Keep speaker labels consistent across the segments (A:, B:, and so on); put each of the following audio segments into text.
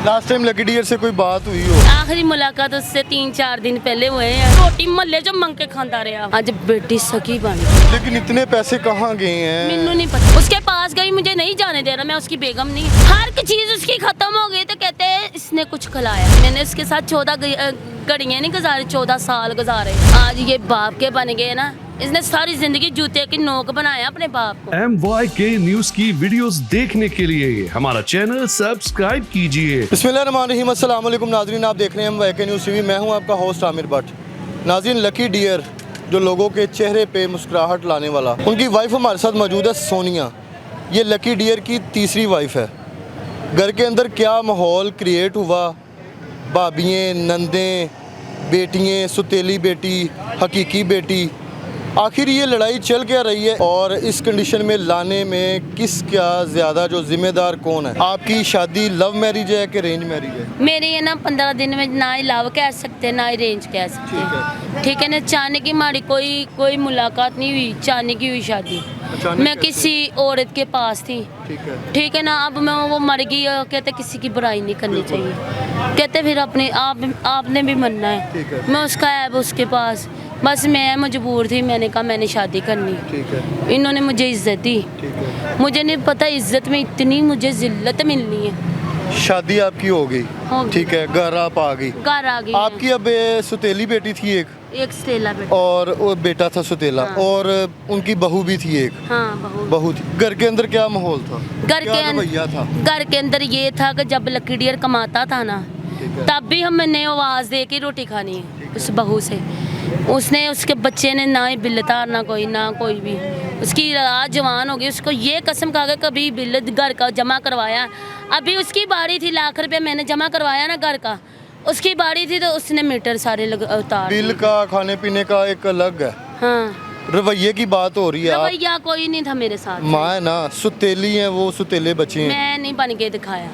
A: Last time lucky dear से कोई बात हुई हो?
B: आखिरी मुलाकात उससे 3-4 दिन पहले हुए हैं। रोटी महल्ले जो मंग के खाता रहा, आज बेटी सखी बन गई।
A: लेकिन इतने पैसे कहाँ गए हैं?
B: मैनू नहीं पता, उसके पास गई, मुझे नहीं जाने दे रहा, मैं उसकी बेगम नहीं। हर चीज उसकी खत्म हो गई तो कहते हैं इसने कुछ खिलाया। मैंने उसके साथ 14 घड़ियां नहीं गुजारी, 14 साल गुजारे। आज ये बाप के बन गए ना, इसने सारी जिंदगी जूते की नोक बनाया अपने बाप को।
C: MYK न्यूज की वीडियोस देखने के लिए हमारा चैनल सब्सक्राइब कीजिए।
A: बिस्मिल्लाहिर्रहमानिर्रहीम, अस्सलाम वालेकुम नाज़रीन, आप देख रहे हैं MYK न्यूज़ टीवी। मैं हूं आपका होस्ट आमिर भट्ट। नाज़रीन, लकी डियर जो लोगों के चेहरे पे मुस्कुराहट लाने वाला, उनकी वाइफ हमारे साथ मौजूद है सोनिया। ये लकी डियर की तीसरी वाइफ है। घर के अंदर क्या माहौल क्रिएट हुआ, भाभियाँ, नंदें, बेटियाँ, सुतेली बेटी, हकीकी बेटी, आखिर ये लड़ाई चल क्या रही है और इस कंडीशन में लाने में किस क्या ज़्यादा जो जिम्मेदार कौन है? आपकी शादी लव मैरिज है कि अरेंज मैरिज है?
B: मेरे ये ना 15 दिन में ना ही लव कह सकते ना ही रेंज कह सकते, ठीक है ना। चाने की हमारी कोई मुलाकात नहीं हुई, चाने की हुई शादी। मैं किसी औरत के पास थी, ठीक है ना। अब मैं वो मर गई, कहते किसी की बुराई नहीं करनी चाहिए, कहते फिर अपने आपने भी मरना है। मैं उसका ऐब उसके पास, बस मैं मजबूर थी, मैंने कहा मैंने शादी करनी। इन्होंने मुझे इज्जत दी, मुझे नहीं पता इज्जत में इतनी मुझे जिल्लत मिलनी है।
A: शादी आपकी हो गई, ठीक है, घर आप आ गई।
B: घर आ गई
A: आपकी अब सुतेली बेटी थी
B: एक स्टेला बेटा,
A: और वो बेटा था सुतेला।
B: हाँ।
A: और उनकी बहू भी थी एक।
B: हाँ,
A: बहू थी। घर के अंदर क्या माहौल था?
B: घर के अंदर ये था कि जब लकी डियर कमाता था ना, तब भी हमने आवाज़ दे के रोटी खानी है उस बहू से। उसने, उसके बच्चे ने ना ही बिल तारना ना कोई भी। उसकी रात जवान हो गई, उसको ये कसम खा के कभी बिल घर का जमा करवाया। अभी उसकी बारी थी, लाख रुपए मैंने जमा करवाया ना घर का, उसकी बारी थी तो उसने मीटर सारे उतार।
A: बिल का, खाने पीने का एक अलग है।
B: हाँ,
A: रवैये की बात हो रही है।
B: रवैया कोई नहीं था मेरे साथ।
A: माँ है ना, सुतेली है वो, सुतेले बच्चे हैं।
B: मैं नहीं बन के दिखाया,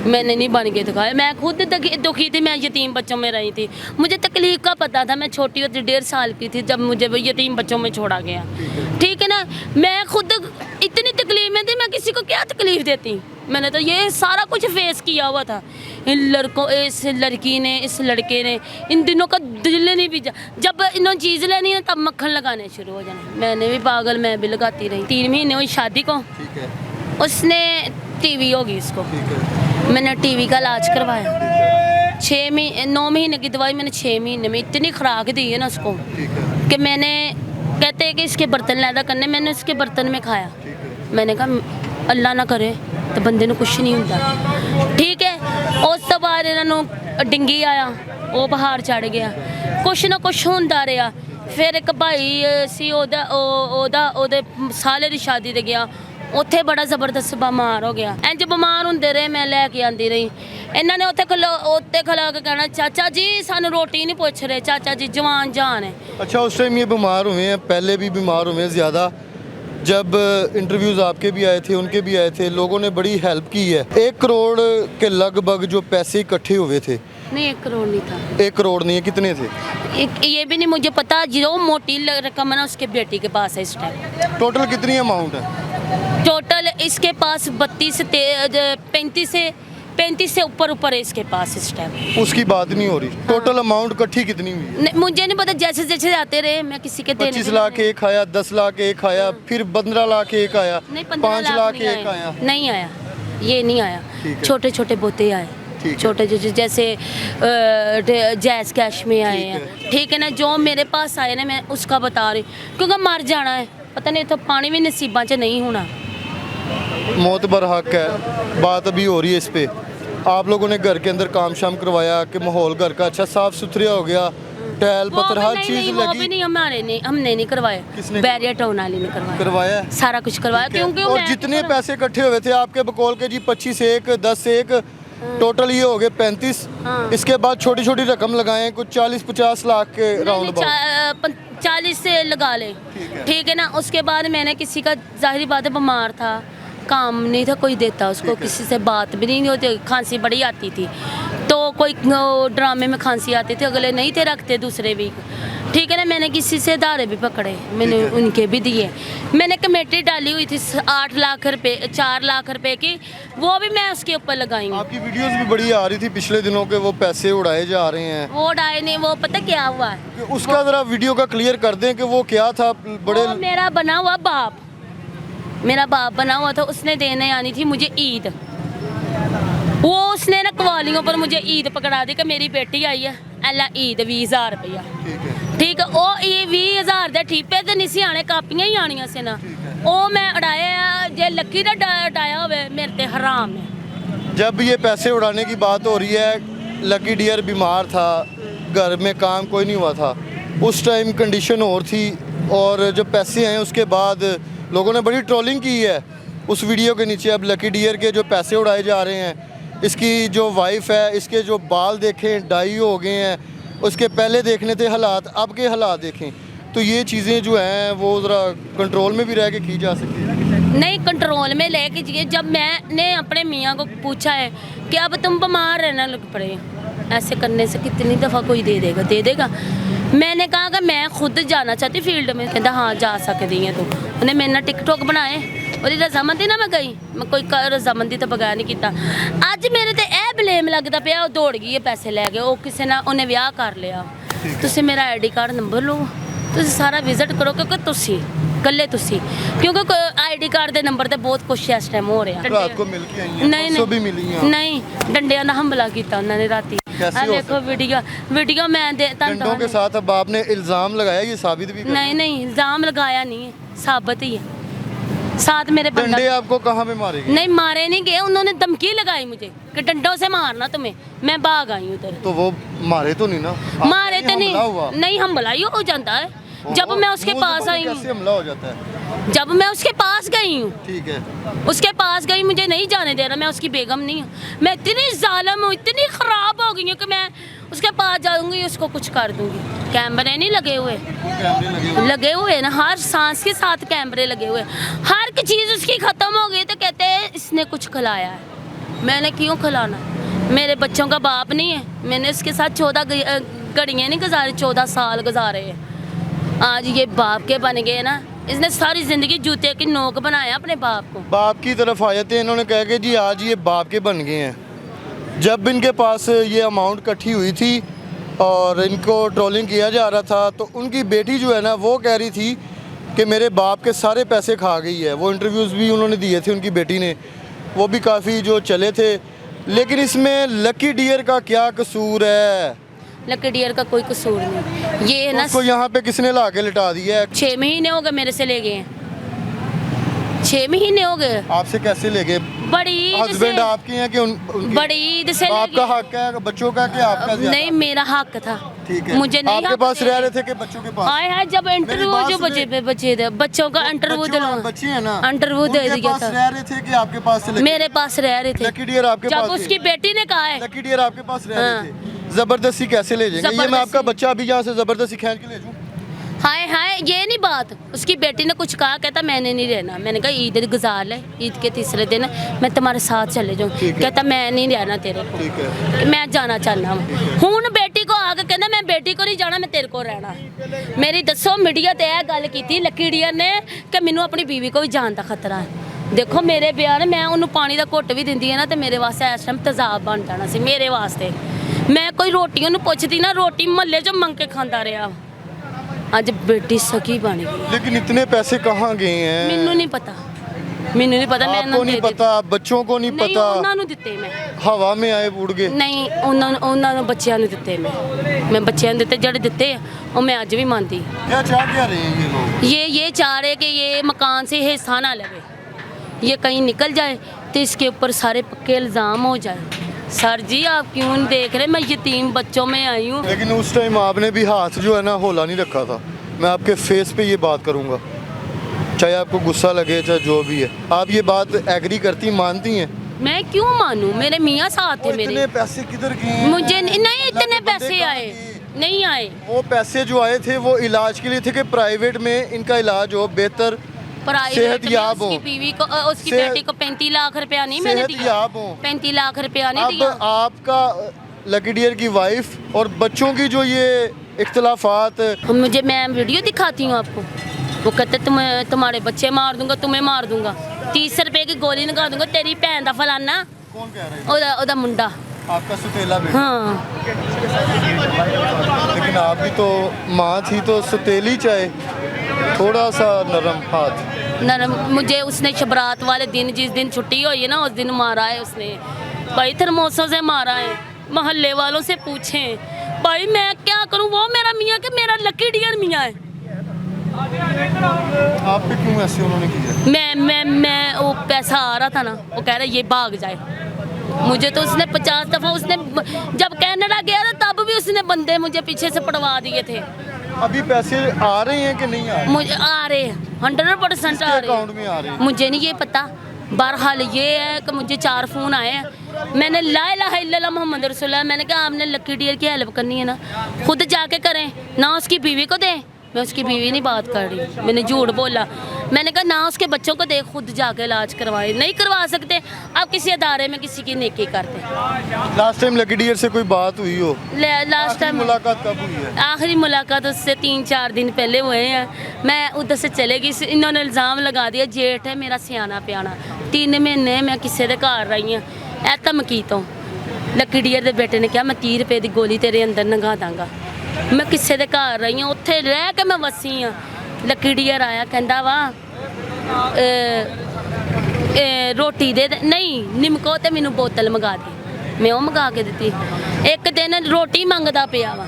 B: मैंने नहीं बन के दिखाया। मैं खुद दुखी थी, मैं यतीम बच्चों में रही थी, मुझे तकलीफ का पता था। मैं छोटी होती 1.5 साल की थी जब मुझे यतीम बच्चों में छोड़ा गया, ठीक है ना। मैं खुद इतनी तकलीफ में थी, मैं किसी को क्या तकलीफ देती। मैंने तो ये सारा कुछ फेस किया हुआ था। इन लड़कों, इस लड़की ने, इस लड़के ने, इन दिनों का दिल नहीं भी, जब इन्होंने चीज़ लेनी है तब मक्खन लगाने शुरू हो जाना। मैंने भी पागल, मैं भी लगाती रही। 3 महीने हुई शादी को, उसने टीवी होगी उसको, मैंने टीवी का इलाज करवाया। 9 महीने की दवाई मैंने 6 महीने में इतनी खुराक दी है ना उसको कि मैंने, कहते हैं कि इसके बर्तन लैदा करने, मैंने उसके बर्तन में खाया। मैंने कहा अल्लाह ना करे तो बंदे को कुछ नहीं होता, ठीक है। उस तो बाद इन्होंने डिंगी आया, वो पहाड़ चढ़ गया, कुछ ना कुछ होंदा रहा। फिर एक भाई सी ओदे साले की शादी ते गया, उत्थे बड़ा जबरदस्त बीमार हो गया। इंज बीमार होंदे रहे, मैं लैके आंदी रही। इन्होंने उत्थे खलो के कहना चाचा जी सानू रोटी नहीं पुछ रहे, चाचा जी जवान जान है।
A: अच्छा, उस टाइम ये बीमार हुए हैं, पहले भी बीमार हुए हैं ज़्यादा। जब इंटरव्यूज़ आपके भी आए थे, उनके भी आए थे, लोगों ने बड़ी हेल्प की है। 1 करोड़ के लगभग जो पैसे इकट्ठे हुए थे।
B: नहीं, 1 करोड़ नहीं था।
A: 1 करोड़ नहीं है, कितने थे?
B: ये भी नहीं मुझे पता, जो मोटी रकम है ना उसके बेटी के पास है इस टाइम।
A: टोटल कितनी अमाउंट है?
B: टोटल इसके पास 35 से ऊपर है इसके पास इस टाइम।
A: उसकी बात नहीं हो रही। टोटल अमाउंट इकट्ठी कितनी हुई है?
B: मुझे नहीं पता, जैसे जैसे आते रहे मैं किसी के
A: 25 लाख एक आया, 10 लाख एक आया, फिर 15 लाख एक आया, 5 लाख एक आया।
B: नहीं आया, ये नहीं आया। छोटे छोटे बोते आए, छोटे जैसे जैस कैश में आए हैं, ठीक है ना। जो मेरे पास आए ना, मैं उसका बता रही, क्योंकि मर जाना है, पता नहीं तो पानी भी नसीबा च नहीं होना।
A: मौत बरहक है, बात अभी हो रही है इस पे। आप लोगों ने घर के अंदर काम शाम करवाया कि माहौल घर का अच्छा साफ सुथरा हो गया, टैल पत्थर हर चीज लगी?
B: वो भी नहीं, हमने नहीं करवाया।
A: किसने?
B: बैरियर टाउन वाली ने करवाया, सारा कुछ करवाया। क्योंकि
A: और जितने पैसे इकट्ठे हुए थे आपके बकौल के जी 25 एक 10 एक, टोटल ये हो गए 35। इसके बाद छोटी छोटी रकम लगाए, कुछ 40-50 लाख के राउंड अबाउट,
B: 40 से लगा ले, ठीक है ना। उसके बाद मैंने किसी का, जाहिर बात है बीमार था, काम नहीं था कोई देता उसको, किसी से बात भी नहीं होती, खांसी बड़ी आती थी, तो कोई ड्रामे में खांसी आती थी, अगले नहीं थे रखते दूसरे वीक, ठीक है ना, मैंने किसी से धारे भी पकड़े, मैंने
A: ठीक है।
B: उनके भी दिए। मैंने कमेटी डाली हुई थी 8 लाख रुपए 4 लाख रुपए की, वो भी मैं उसके ऊपर लगाई।
A: आपकी वीडियोस भी बड़ी आ रही थी पिछले दिनों के, वो पैसे उड़ाए जा रहे हैं।
B: वो डाए नहीं, वो पता क्या हुआ,
A: उसका जरा वीडियो का क्लियर कर दें कि वो क्या था। बड़े
B: वो मेरा बना हुआ बाप, मेरा बाप बना हुआ था, उसने देने आनी थी मुझे ईद। वो उसने ना कवालियों पर मुझे ईद पकड़ा दी कि मेरी बेटी आई है, एला ईद 20,000 रुपया।
A: ठीक है।
B: ठीक है, ਉਹ ਇਹ 20,000 ਦੇ ਠੀਪੇ ਤੇ ਨਹੀਂ ਸੀ ਆਣੇ, ਕਾਪੀਆਂ ਹੀ ਆਣੀਆਂ ਸੀ ਨਾ। ਉਹ ਮੈਂ ਉਡਾਇਆ, ਜੇ ਲੱਕੀ ਦਾ ਉਡਾਇਆ ਹੋਵੇ ਮੇਰੇ ਤੇ ਹਰਾਮ ਹੈ।
A: जब ये पैसे उड़ाने की बात हो रही है, लकी डियर बीमार था, घर में काम कोई नहीं हुआ था, उस टाइम कंडीशन और थी, और जब पैसे आए उसके बाद लोगों ने बड़ी ट्रोलिंग की है उस वीडियो के नीचे। अब लकी डियर के जो पैसे उड़ाए जा रहे हैं, इसकी जो वाइफ है, इसके जो बाल देखें डाई हो गए हैं, उसके पहले देखने थे हालात, अब के हालात देखें, तो ये चीज़ें जो हैं वो ज़रा कंट्रोल में भी रह के की जा सकती है।
B: नहीं, कंट्रोल में लेके जिए। जब मैंने अपने मियाँ को पूछा है कि अब तुम बीमार रहना लग पड़े, ऐसे करने से कितनी दफ़ा कोई दे देगा, दे देगा। मैंने कहा कि मैं खुद जाना चाहती फील्ड में, कहता हाँ जा सकती हैं तू। उन्हें मेरे नाल टिकटॉक बनाए, और रजामंदी ना मैं गई, मैं कोई रजामंदी तो बगैर नहीं किया। अज मेरे ते ए ब्लेम लगता पाया, दौड़ गई है पैसे लै गए, वो किसी ने उन्हें ब्याह कर लिया। तुसी मेरा ID कार्ड नंबर लो, तुसी सारा विजिट करो, क्योंकि तुसी कल्ले तुसी, क्योंकि ID कार्ड के नंबर ते बहुत कुछ इस टाइम हो रहा।
A: रात को मिल के आई हैं,
B: नहीं
A: परसों भी मिली हैं।
B: नहीं, डंडिया ना हमला किया उन्होंने राती।
A: कैसे हो
B: देखो वीडियो मैं
A: डंडों के साथ अब आपने इल्ज़ाम लगाया, ये साबित भी कर
B: नहीं नहीं, इल्जाम लगाया नहीं है, साबित ही है। साथ मेरे बंदा
A: डंडे आपको कहाँ पे मारेंगे?
B: नहीं, मारे नहीं गए, उन्होंने धमकी लगाई मुझे कि डंडों से मारना तुम्हें। मैं भाग आई उधर।
A: तो वो मारे तो नहीं ना?
B: मारे तो
A: हमला हुआ?
B: नहीं, हमला ही हो जाता है जब मैं उसके पास आई
A: कैसे
B: हूँ।
A: हमला हो जाता है?
B: जब मैं उसके पास गई हूँ,
A: ठीक है।
B: उसके पास गई, मुझे नहीं जाने दे रहा, मैं उसकी बेगम नहीं हूँ। मैं इतनी जालिम हूँ, इतनी ख़राब हो गई हूँ कि मैं उसके पास जाऊँगी, उसको कुछ कर दूँगी। कैमरे नहीं लगे हुए, लगे हुए ना, हर सांस के साथ कैमरे लगे हुए, हर की चीज़ उसकी ख़त्म हो गई तो कहते हैं इसने कुछ खिलाया है। मैंने क्यों खिलाना? मेरे बच्चों का बाप नहीं है, मैंने उसके साथ 14 घड़ियाँ नहीं गुजारी, 14 साल गुजारे हैं। आज ये बाप के बन गए ना, इसने सारी ज़िंदगी जूते की नोक बनाया अपने बाप को।
A: बाप की तरफ आए थे, इन्होंने कहा कि जी आज ये बाप के बन गए हैं। जब इनके पास ये अमाउंट इकट्ठी हुई थी और इनको ट्रोलिंग किया जा रहा था, तो उनकी बेटी जो है ना, वो कह रही थी कि मेरे बाप के सारे पैसे खा गई है। वो इंटरव्यूज़ भी उन्होंने दिए थे उनकी बेटी ने, वो भी काफ़ी जो चले थे। लेकिन इसमें लकी डियर का क्या कसूर है?
B: लकी डियर का कोई कसूर नहीं, ये है ना।
A: उसको यहाँ पे किसने ला के लिटा दिया है?
B: 6 महीने हो गए मेरे से ले गए, 6 महीने हो गए।
A: आपसे कैसे ले गए?
B: बड़ी ईद
A: हस्बैंड
B: से,
A: आपके हैं कि उनकी?
B: बड़ी ईद से ले
A: आपका
B: गए।
A: हक है बच्चों का कि आपका ज्यादा?
B: नहीं, मेरा हक था।
A: ठीक है।
B: मुझे नहीं
A: आपके
B: हक
A: पास
B: थे।
A: रह रहे थे कि बच्चों के पास?
B: आए हैं जब इंटरव्यू
A: बात
B: जो
A: सुनिए।
B: बच्चे थे, बच्चों का इंटरव्यू
A: बच्चे हैं ना,
B: इंटरव्यू दे
A: उनके
B: दिया
A: पास
B: था।
A: रह रहे थे कि आपके पास से?
B: मेरे पास रह रहे थे।
A: लकी डियर आपके
B: जब
A: पास
B: उसकी
A: थे?
B: बेटी ने कहा है,
A: लकी डियर आपके पास रह
B: हाँ।
A: रहे थे, जबरदस्ती कैसे ले जाएंगे? ये मैं
B: जबरदस्ती।
A: आपका बच्चा अभी यहाँ से जबरदस्ती खींच के ले जाऊँ?
B: हाय हाय, ये नहीं बात। उसकी बेटी ने कुछ कहा, कहता मैंने नहीं रहना। मैंने कहा ईद गुजार ले, ईद के तीसरे दिन मैं तुम्हारे साथ चले जाऊँ।
A: ठीक है।
B: कहता मैं नहीं रहना तेरे को,
A: ठीक है।
B: मैं जाना चाहना हूँ। हूँ बेटी को आके कहना मैं बेटी को नहीं जाना, मैं तेरे को रहना। मेरी दसो मीडिया ते यह गल की लकी डियर ने कि मैनू अपनी बीवी को भी जान का खतरा है। देखो मेरे बयान, मैं उन्होंने पानी का घुट भी दिंदी है ना, तो मेरे वास्ते इस टाइम तेजाब बन जाना सी मेरे वास्ते। मैं कोई रोटी उन्होंने पुछदी ना, रोटी महल्ले चो मंग के खाता रहा। अज बेटी सखी बन गई।
A: लेकिन इतने पैसे कहाँ गए हैं?
B: मैनू नहीं पता, मैनू नहीं पता। मैं
A: आपको नहीं पता, बच्चों को नहीं
B: नहीं,
A: पता?
B: ਉਹਨਾਂ ਨੂੰ ਦਿੱਤੇ ਮੈਂ।
A: हवा में आए उड़ गए?
B: ਨਹੀਂ, ਉਹਨਾਂ ਨੂੰ ਬੱਚਿਆਂ ਨੂੰ ਦਿੱਤੇ ਮੈਂ ਬੱਚਿਆਂ ਨੂੰ ਦਿੱਤੇ, ਜਿਹੜੇ ਦਿੱਤੇ ਆ ਉਹ ਮੈਂ ਅੱਜ ਵੀ ਮੰਨਦੀ।
A: क्या चाह क्या रहे हैं ये लोग?
B: ये चाह रहे कि ये मकान से हिस्सा ना लगे, ये कहीं निकल जाए तो इसके ऊपर सारे पक्के इल्ज़ाम हो जाए। सर जी आप क्यों नहीं देख रहे, मैं यतीम बच्चों में आई हूँ।
A: लेकिन उस टाइम आपने भी हाथ जो है ना होला नहीं रखा था। मैं आपके फेस पे ये बात करूँगा, चाहे आपको गुस्सा लगे चाहे जो भी है। आप ये बात एग्री करती, मानती हैं?
B: मैं क्यों मानूं, मेरे मियाँ साथ थे
A: इतने
B: मेरे।
A: पैसे किधर गए हैं?
B: मुझे नहीं इतने
A: बंदे
B: पैसे
A: कहाँ
B: आए,
A: गए?
B: नहीं आए।
A: वो पैसे जो आए थे वो इलाज के लिए थे कि प्राइवेट में इनका इलाज हो, बेहतर
B: प्राइवेट में
A: सेहतयाब हो।
B: उसकी बीवी को उसकी
A: सेहत-
B: बेटी को 35 लाख रुपया नहीं मैंने दिया।
A: सेहतयाब हो।
B: 35 लाख रुपया नहीं
A: अब
B: दिया।
A: आपका लकी डियर की वाइफ और बच्चों की जो ये इख्तलाफात।
B: मुझे मैं वीडियो दिखाती हूँ आपको, वो कहते तुम्हारे बच्चे मार दूंगा, तुम्हें मार दूंगा, 30 रुपए की गोली लगा दूंगा, तेरी भैन दा फलाना।
A: कौन कह रहा है?
B: ओदा मुंडा।
A: आपका सुतेला बेटा।
B: हाँ
A: लेकिन आपकी तो माँ थी तो सुतेली चाहे, थोड़ा सा नरम हाथ।
B: नरम। मुझे उसने शबरात वाले दिन, जिस दिन छुट्टी हुई है ना, उस दिन मारा है उसने भाई, थर्मोसों से मारा है। मोहल्ले वालों से पूछें भाई, मैं क्या करूं? वो मेरा मियाँ कि मेरा लकी डियर मियाँ है।
A: आप पे क्यों ऐसे उन्होंने किया?
B: मैं वो पैसा आ रहा था ना, वो कह रहा ये भाग जाए। मुझे तो उसने 50 दफ़ा, उसने जब कनाडा गया था तब भी उसने बंदे मुझे पीछे से पड़वा दिए थे।
A: अभी पैसे आ रहे हैं कि नहीं आ रहे?
B: मुझे आ रहे हैं, 100% आ रहे
A: अकाउंट में आ रहे हैं?
B: मुझे नहीं ये पता। बहरहाल ये है कि मुझे 4 फ़ोन आए हैं। मैंने ला इलाहा इल्लल्लाह मोहम्मद रसूलुल्लाह, मैंने कहा आपने लकी डियर की हेल्प करनी है ना, खुद जाके करें ना, उसकी बीवी को दें। मैं उसकी बीवी नहीं बात कर रही, मैंने झूठ बोला। मैंने कहा ना उसके बच्चों को देख, खुद जाके इलाज करवाए। नहीं करवा सकते आप किसी अदारे में किसी की नेकी करते।
A: लास्ट टाइम लकी डियर से कोई बात हुई हो?
B: लास्ट टाइम
A: मुलाकात कब हुई है?
B: आखिरी मुलाकात उससे 3-4 दिन पहले हुए हैं। मैं उधर से चले गई, इन्होंने इल्ज़ाम लगा दिया जेठ है मेरा सियाना प्याना, 3 महीने मैं किसी के घर रही हूँ। ऐ धमकी तो लकी डियर के बेटे ने कहा मैं 30 रुपए की गोली तेरे अंदर लगा दांगा। मैं किसी के घर रही हूँ, उत्थे रह के मैं वसी हाँ। लकी डियर आया, कहता वा रोटी दे नहीं निमको तो मैनू बोतल मंगा दी। मैं वो मंगा के दी। एक दिन रोटी मंगदा पिया वा,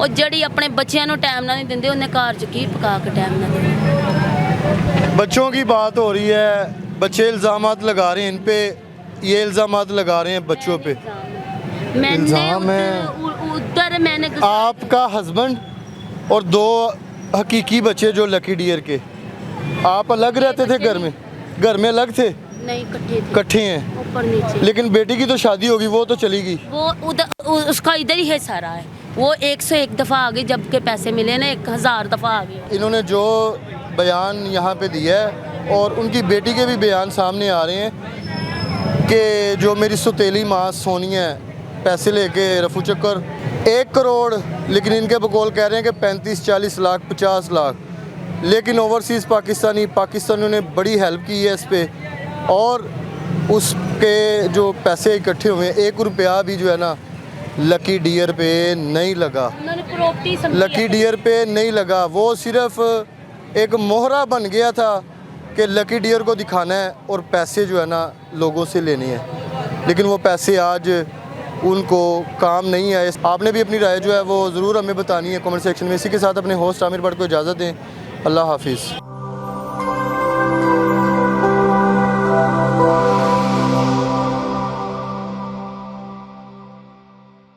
B: और जड़ी अपने बच्चों को टाइम ना नहीं देंदे, उन्हें घर च की पका के टाइम ना दे।
A: बच्चों की बात हो रही है, बच्चे इल्ज़ामात लगा रहे हैं इन पे, ये इल्ज़ामात लगा रहे हैं बच्चों पे।
B: मैंने
A: इल्ज़ाम है
B: उधर मैंने
A: आपका हस्बैंड और 2 हकीकी बच्चे जो लकी डियर के। आप अलग रहते थे घर में? घर में अलग थे?
B: नहीं,
A: इकट्ठे हैं।
B: ऊपर नीचे।
A: लेकिन बेटी की तो शादी होगी, वो तो चली गई।
B: वो उधर उसका इधर ही है सारा है। वो 101 दफ़ा आ गई, जब के पैसे मिले ना 1000 दफ़ा आ गए।
A: इन्होंने जो बयान यहाँ पे दिया है और उनकी बेटी के भी बयान सामने आ रहे हैं कि जो मेरी सुतेली माँ सोनिया है, पैसे लेके रफू चक्कर 1 करोड़, लेकिन इनके बकौल कह रहे हैं कि 35-40 लाख 50 लाख। लेकिन ओवरसीज़ पाकिस्तानियों ने बड़ी हेल्प की है इस पर, और उसके जो पैसे इकट्ठे हुए हैं 1 रुपया भी जो है ना लकी डियर पे नहीं लगा। लकी डियर पे नहीं लगा, वो सिर्फ एक मोहरा बन गया था कि लकी डियर को दिखाना है और पैसे जो है ना लोगों से लेने हैं। लेकिन वो पैसे आज उनको काम नहीं आए। आपने भी अपनी राय जो है वो ज़रूर हमें बतानी है कमेंट सेक्शन में। इसी के साथ अपने होस्ट आमिर भट्ट को इजाज़त दें। अल्लाह हाफिज़।